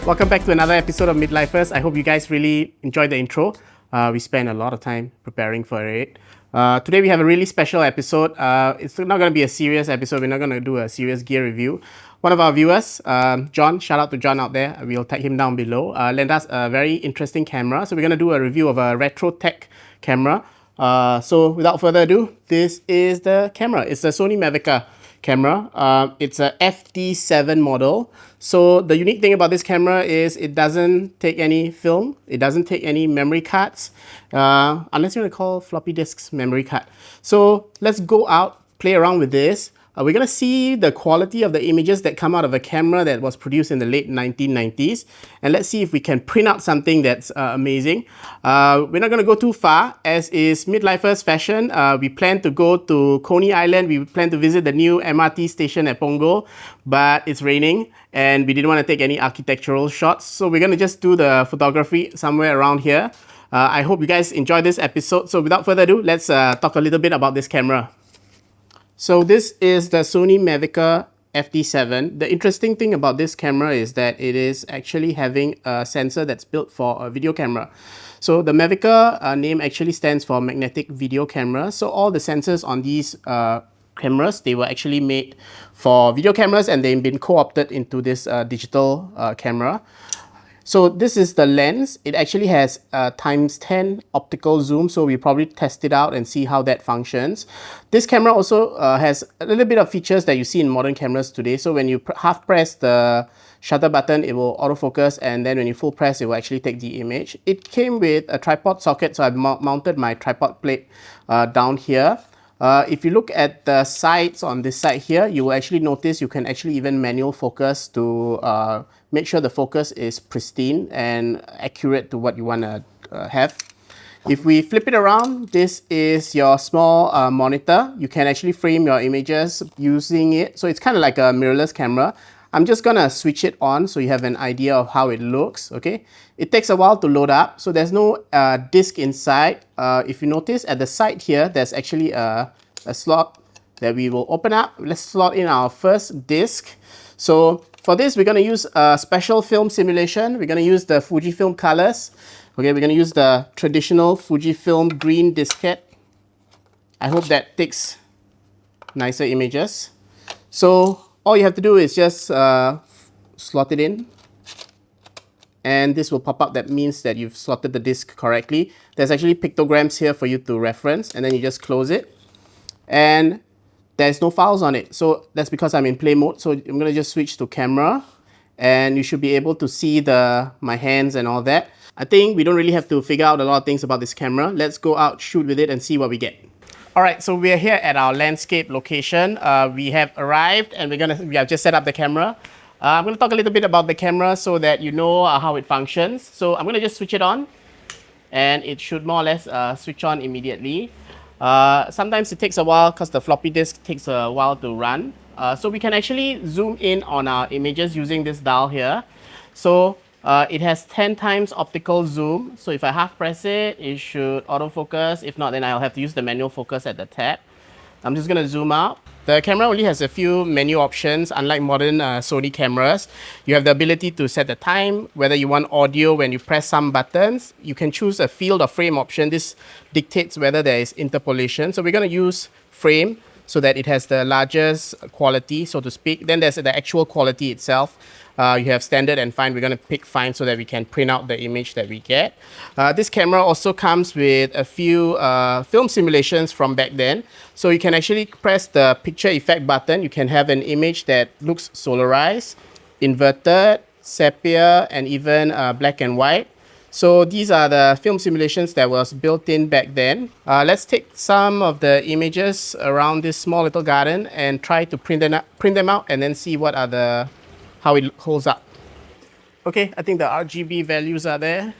Welcome back to another episode of Midlifers. I hope you guys really enjoyed the intro. We spent a lot of time preparing for it. Today we have a really special episode. It's not going to be a serious episode. We're not going to do a serious gear review. One of our viewers, John, shout out to John out there. We'll tag him down below. Lent us a very interesting camera. So we're going to do a review of a retro tech camera. So without further ado, this is the camera. It's the Sony Mavica camera. It's a FD7 model. So the unique thing about this camera is it doesn't take any film. It doesn't take any memory cards, unless you want to call floppy disks memory card. So let's go out, play around with this. We're going to see the quality of the images that come out of a camera that was produced in the late 1990s. And let's see if we can print out something that's amazing. We're not going to go too far, as is Midlifers fashion. We plan to go to Coney Island. We plan to visit the new MRT station at Punggol, but it's raining and we didn't want to take any architectural shots. So we're going to just do the photography somewhere around here. I hope you guys enjoy this episode. So without further ado, let's talk a little bit about this camera. So this is the Sony Mavica FD7. The interesting thing about this camera is that it is actually having a sensor that's built for a video camera. So the Mavica name actually stands for magnetic video camera. So all the sensors on these cameras, they were actually made for video cameras and they've been co-opted into this digital camera. So this is the lens. It actually has a ×10 optical zoom, so we probably test it out and see how that functions. This camera also has a little bit of features that you see in modern cameras today. So when you half press the shutter button, it will autofocus, and then when you full press, it will actually take the image. It came with a tripod socket, so I've mounted my tripod plate down here. If you look at the sides on this side here, you will actually notice you can actually even manual focus to make sure the focus is pristine and accurate to what you want to have. If we flip it around, this is your small monitor. You can actually frame your images using it. So it's kind of like a mirrorless camera. I'm just gonna switch it on so you have an idea of how it looks, okay? It takes a while to load up, so there's no disk inside. If you notice at the side here, there's actually a slot that we will open up. Let's slot in our first disk. So for this, we're gonna use a special film simulation. We're gonna use the Fujifilm colors. Okay, we're gonna use the traditional Fujifilm green diskette. I hope that takes nicer images. So all you have to do is just slot it in, and this will pop up. That means that you've slotted the disk correctly. There's actually pictograms here for you to reference, and then you just close it. And there's no files on it. So that's because I'm in play mode. So I'm gonna just switch to camera, and you should be able to see my hands and all that. I think we don't really have to figure out a lot of things about this camera. Let's go out, shoot with it, and see what we get. All right, so we're here at our landscape location. We have arrived and we have just set up the camera. I'm gonna talk a little bit about the camera so that you know how it functions. So I'm gonna just switch it on and it should more or less switch on immediately. Sometimes it takes a while because the floppy disk takes a while to run. So we can actually zoom in on our images using this dial here. So it has 10 times optical zoom. So if I half press it, it should autofocus. If not, then I'll have to use the manual focus at the tab. I'm just gonna zoom out. The camera only has a few menu options. Unlike modern Sony cameras, you have the ability to set the time, whether you want audio when you press some buttons. You can choose a field or frame option. This dictates whether there is interpolation. So we're gonna use frame so that it has the largest quality, so to speak. Then there's the actual quality itself. You have standard and fine. We're going to pick fine so that we can print out the image that we get. This camera also comes with a few film simulations from back then. So you can actually press the picture effect button. You can have an image that looks solarized, inverted, sepia, and even black and white. So these are the film simulations that was built in back then. Let's take some of the images around this small little garden and try to print them out and then see what are how it holds up. Okay, I think the RGB values are there.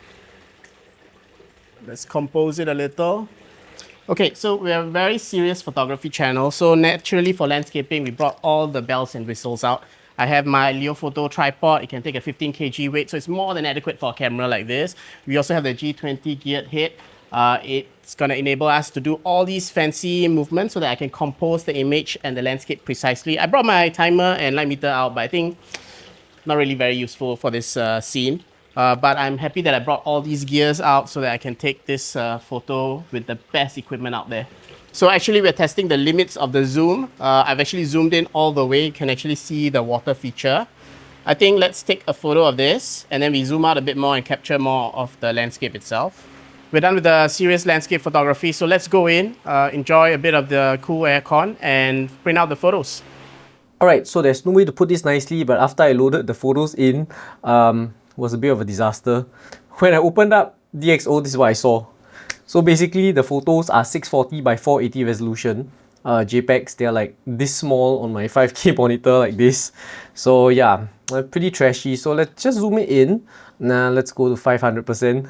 Let's compose it a little. Okay, so we're a very serious photography channel. So naturally for landscaping, we brought all the bells and whistles out. I have my Leo Photo tripod. It can take a 15 kg weight, so it's more than adequate for a camera like this. We also have the G20 geared head. It's going to enable us to do all these fancy movements so that I can compose the image and the landscape precisely. I brought my timer and light meter out, but I think not really very useful for this scene. But I'm happy that I brought all these gears out so that I can take this photo with the best equipment out there. So actually we're testing the limits of the zoom. I've actually zoomed in all the way. You can actually see the water feature. I think let's take a photo of this and then we zoom out a bit more and capture more of the landscape itself. We're done with the serious landscape photography, so let's go in, enjoy a bit of the cool aircon and print out the photos. Alright, so there's no way to put this nicely, but after I loaded the photos in, was a bit of a disaster. When I opened up DxO, this is what I saw. So basically the photos are 640 by 480 resolution. JPEGs, they're like this small on my 5K monitor like this. So yeah, pretty trashy. So let's just zoom it in. Nah, let's go to 500%.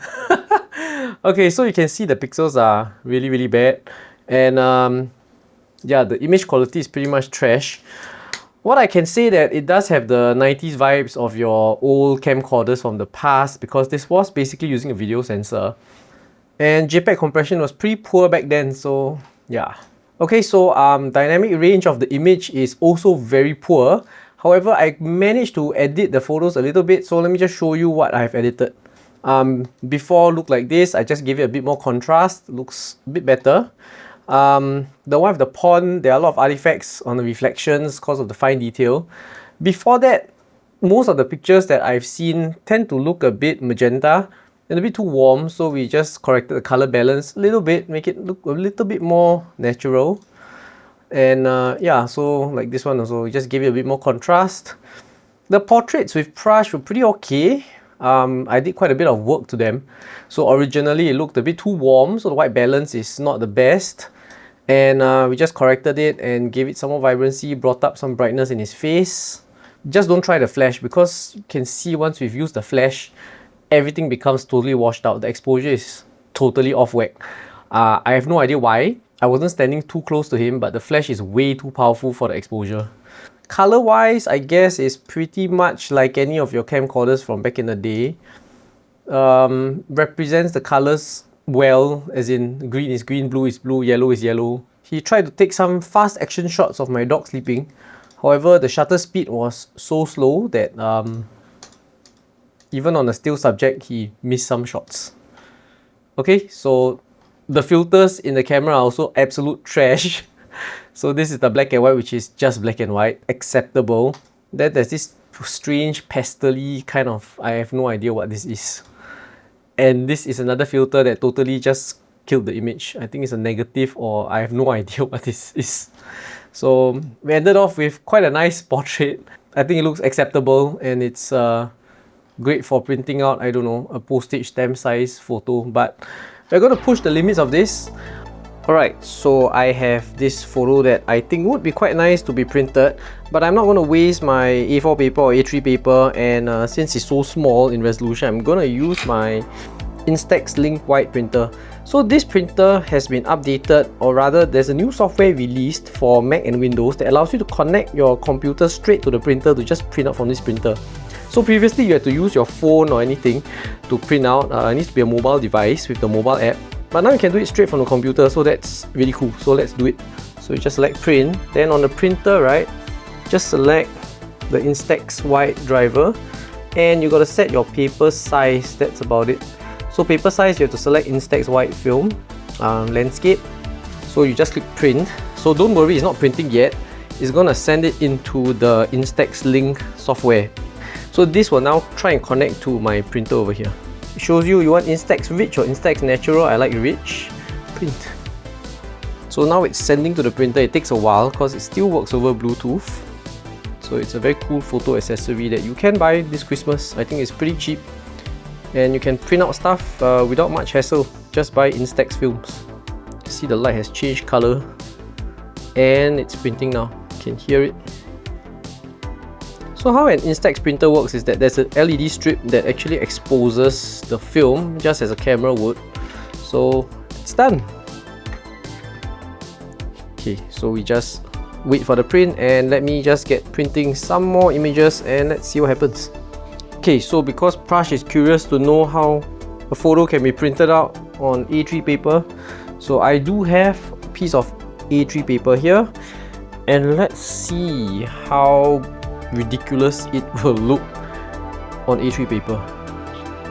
Okay, so you can see the pixels are really bad. And yeah, the image quality is pretty much trash. What I can say that it does have the 90s vibes of your old camcorders from the past, because this was basically using a video sensor. And JPEG compression was pretty poor back then, so yeah. Okay, so dynamic range of the image is also very poor. However, I managed to edit the photos a little bit, so let me just show you what I've edited. Before looked like this, I just gave it a bit more contrast, looks a bit better. The one with the pond, there are a lot of artifacts on the reflections because of the fine detail. Before that, most of the pictures that I've seen tend to look a bit magenta and a bit too warm, so we just corrected the color balance a little bit, make it look a little bit more natural. And yeah, so like this one also, we just gave it a bit more contrast. The portraits with brush were pretty okay. I did quite a bit of work to them. So originally it looked a bit too warm, so the white balance is not the best. And we just corrected it and gave it some more vibrancy, brought up some brightness in his face. Just don't try the flash, because you can see once we've used the flash, everything becomes totally washed out. The exposure is totally off whack. I have no idea why. I wasn't standing too close to him, but the flash is way too powerful for the exposure. Color wise, I guess it's pretty much like any of your camcorders from back in the day. Represents the colors well, as in green is green, blue is blue, yellow is yellow. He tried to take some fast action shots of my dog sleeping. However, the shutter speed was so slow that even on a still subject, he missed some shots. Okay, so the filters in the camera are also absolute trash. So this is the black and white, which is just black and white, acceptable. Then there's this strange pastel-y kind of, I have no idea what this is. And this is another filter that totally just killed the image. I think it's a negative, or I have no idea what this is. So we ended off with quite a nice portrait. I think it looks acceptable, and it's great for printing out, I don't know, a postage stamp size photo. But we're going to push the limits of this. Alright, so I have this photo that I think would be quite nice to be printed, but I'm not going to waste my A4 paper or A3 paper, and since it's so small in resolution, I'm going to use my Instax Link Wide printer. So this printer has been updated, or rather there's a new software released for Mac and Windows that allows you to connect your computer straight to the printer to just print out from this printer. So previously you had to use your phone or anything to print out. It needs to be a mobile device with the mobile app. But now you can do it straight from the computer, so that's really cool. So let's do it. So you just select print, then on the printer, right, just select the Instax Wide driver, and you got to set your paper size. That's about it. So paper size, you have to select Instax Wide film, landscape. So you just click print. So don't worry, it's not printing yet. It's gonna send it into the Instax Link software. So this will now try and connect to my printer over here. It shows you want Instax Rich or Instax Natural. I like Rich. Print. So now it's sending to the printer. It takes a while because it still works over Bluetooth. So it's a very cool photo accessory that you can buy this Christmas. I think it's pretty cheap. And you can print out stuff without much hassle. Just buy Instax films. See, the light has changed color. And it's printing now. You can hear it. So how an Instax printer works is that there's an LED strip that actually exposes the film just as a camera would. So it's done. Okay, so we just wait for the print, and let me just get printing some more images and let's see what happens. Okay, so because Prash is curious to know how a photo can be printed out on A3 paper, so I do have a piece of A3 paper here, and let's see how ridiculous it will look on A3 paper.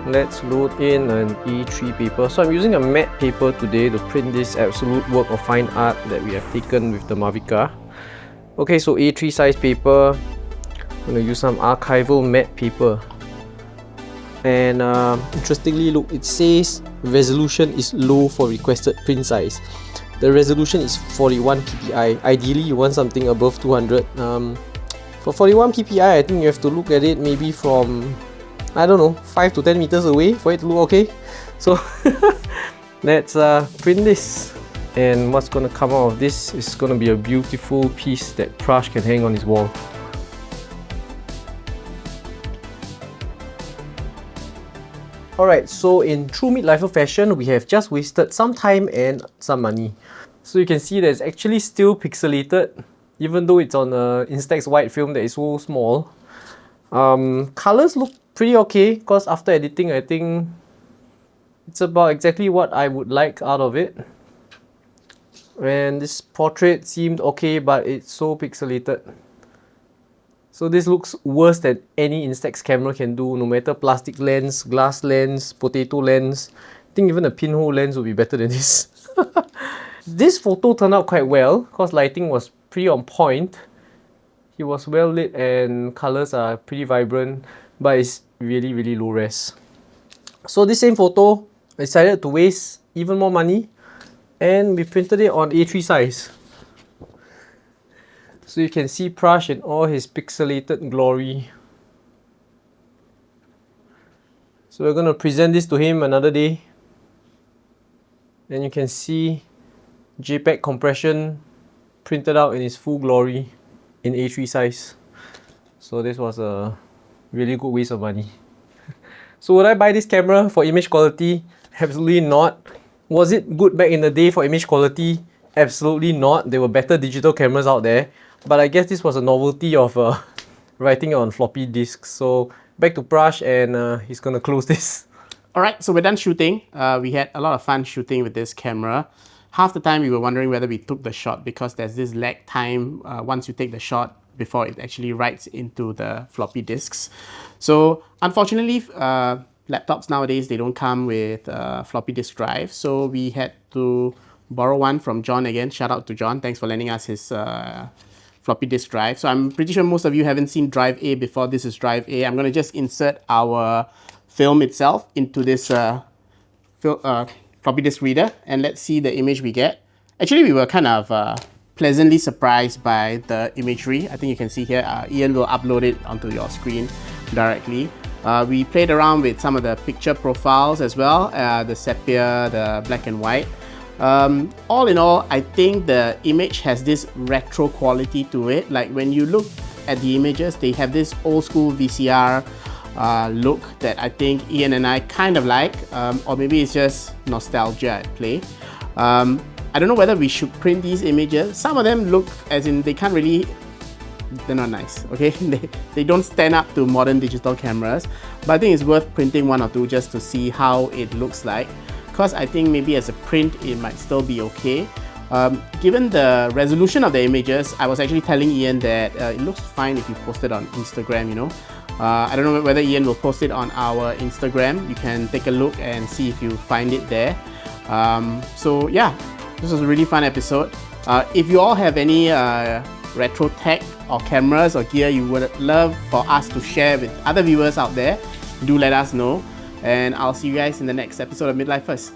Let's load in an A3 paper. So I'm using a matte paper today to print this absolute work of fine art that we have taken with the Mavica. Okay, so A3 size paper. I'm going to use some archival matte paper. And interestingly, look, it says resolution is low for requested print size. The resolution is 41 ppi. Ideally, you want something above 200. For 41 ppi, I think you have to look at it maybe from, I don't know, 5 to 10 meters away for it to look okay. So let's print this. And what's going to come out of this is going to be a beautiful piece that Prash can hang on his wall. Alright, so in true Midlifer fashion, we have just wasted some time and some money. So you can see that it's actually still pixelated, even though it's on an Instax Wide film that is so small. Colors look pretty okay, because after editing, I think it's about exactly what I would like out of it. And this portrait seemed okay, but it's so pixelated. So this looks worse than any Instax camera can do, no matter plastic lens, glass lens, potato lens. I think even a pinhole lens would be better than this. This photo turned out quite well, because lighting was pretty on point. It was well lit and colors are pretty vibrant, but it's really, really low res. So this same photo, I decided to waste even more money, and we printed it on A3 size. So you can see Prash in all his pixelated glory. So we're going to present this to him another day. And you can see JPEG compression printed out in its full glory in A3 size. So this was a really good waste of money. So would I buy this camera for image quality? Absolutely not. Was it good back in the day for image quality? Absolutely not. There were better digital cameras out there. But I guess this was a novelty of writing on floppy disks. So back to Prash, and he's gonna close this. Alright, so we're done shooting. We had a lot of fun shooting with this camera. Half the time we were wondering whether we took the shot, because there's this lag time once you take the shot before it actually writes into the floppy disks. So unfortunately, laptops nowadays, they don't come with floppy disk drive. So we had to borrow one from John again. Shout out to John. Thanks for lending us his floppy disk drive. So I'm pretty sure most of you haven't seen drive A before. This is drive A. I'm going to just insert our film itself into this floppy disk reader, and let's see the image we get. Actually, we were kind of pleasantly surprised by the imagery. I think you can see here, Ian will upload it onto your screen directly. We played around with some of the picture profiles as well, the sepia, the black and white. All in all, I think the image has this retro quality to it. Like when you look at the images, they have this old school VCR look that I think Ian and I kind of like, or maybe it's just nostalgia at play. I don't know whether we should print these images. Some of them look as in they can't really, they're not nice, okay? They don't stand up to modern digital cameras, but I think it's worth printing one or two just to see how it looks like. Because I think maybe as a print it might still be okay. Given the resolution of the images, I was actually telling Ian that it looks fine if you post it on Instagram, you know. I don't know whether Ian will post it on our Instagram. You can take a look and see if you find it there. So yeah, this was a really fun episode. If you all have any retro tech or cameras or gear you would love for us to share with other viewers out there, do let us know. And I'll see you guys in the next episode of Midlifers.